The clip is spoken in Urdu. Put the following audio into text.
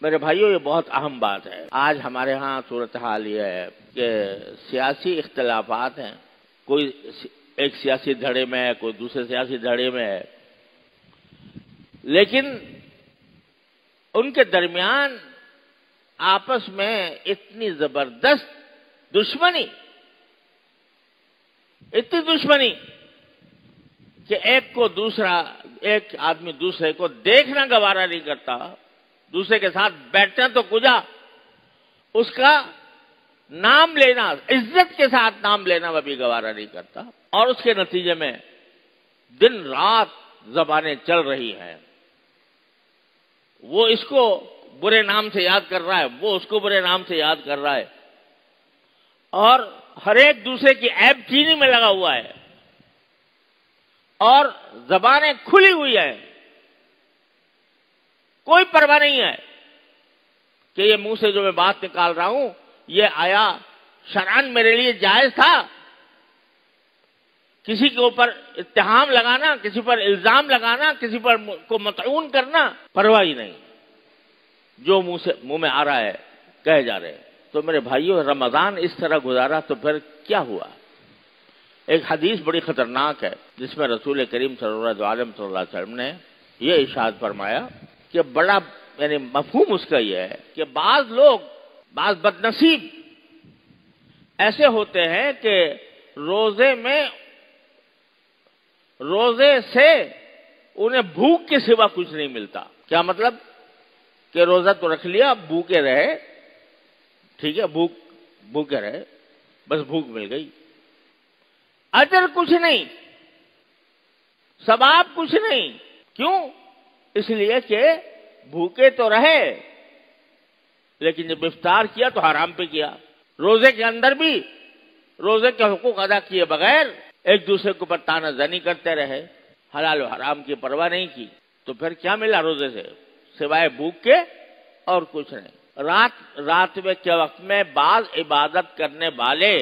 میرے بھائیوں، یہ بہت اہم بات ہے۔ آج ہمارے ہاں صورتحال یہ ہے کہ سیاسی اختلافات ہیں، کوئی ایک سیاسی دھڑے میں ہے، کوئی دوسرے سیاسی دھڑے میں ہے، لیکن ان کے درمیان آپس میں اتنی زبردست دشمنی، اتنی دشمنی کہ ایک آدمی دوسرے کو دیکھنا گوارا نہیں کرتا، دوسرے کے ساتھ بیٹھنا تو کجا، اس کا نام لینا، عزت کے ساتھ نام لینا وہ بھی گوارا نہیں کرتا، اور اس کے نتیجے میں دن رات زبانیں چل رہی ہیں۔ وہ اس کو برے نام سے یاد کر رہا ہے، وہ اس کو برے نام سے یاد کر رہا ہے، اور ہر ایک دوسرے کی عیب چینی میں لگا ہوا ہے، اور زبانیں کھلی ہوئی ہیں۔ کوئی پرواہ نہیں ہے کہ یہ منہ سے جو میں بات نکال رہا ہوں یہ آیا شرعاً میرے لیے جائز تھا۔ کسی کے اوپر اتہام لگانا، کسی پر الزام لگانا، کسی پر کو مطعون کرنا پرواہ ہی نہیں، جو منہ میں آ رہا ہے کہے جا رہے ہیں۔ تو میرے بھائیوں، رمضان اس طرح گزارا تو پھر کیا ہوا؟ ایک حدیث بڑی خطرناک ہے جس میں رسول کریم صلی اللہ علیہ وسلم نے یہ ارشاد فرمایا کہ بڑا یعنی مفہوم اس کا یہ ہے کہ بعض لوگ، بعض بدنصیب ایسے ہوتے ہیں کہ روزے سے انہیں بھوک کے سوا کچھ نہیں ملتا۔ کیا مطلب؟ کہ روزہ تو رکھ لیا، بھوکے رہے، ٹھیک ہے، بھوکے رہے، بس بھوک مل گئی، اجر کچھ نہیں، ثواب کچھ نہیں۔ کیوں؟ اس لیے کہ بھوکے تو رہے لیکن جب افطار کیا تو حرام پہ کیا۔ روزے کے اندر بھی روزے کے حقوق ادا کیے بغیر ایک دوسرے کے اوپر تانا زنی کرتے رہے، حلال و حرام کی پرواہ نہیں کی، تو پھر کیا ملا روزے سے سوائے بھوک کے؟ اور کچھ نہیں۔ رات کے وقت میں بعض عبادت کرنے والے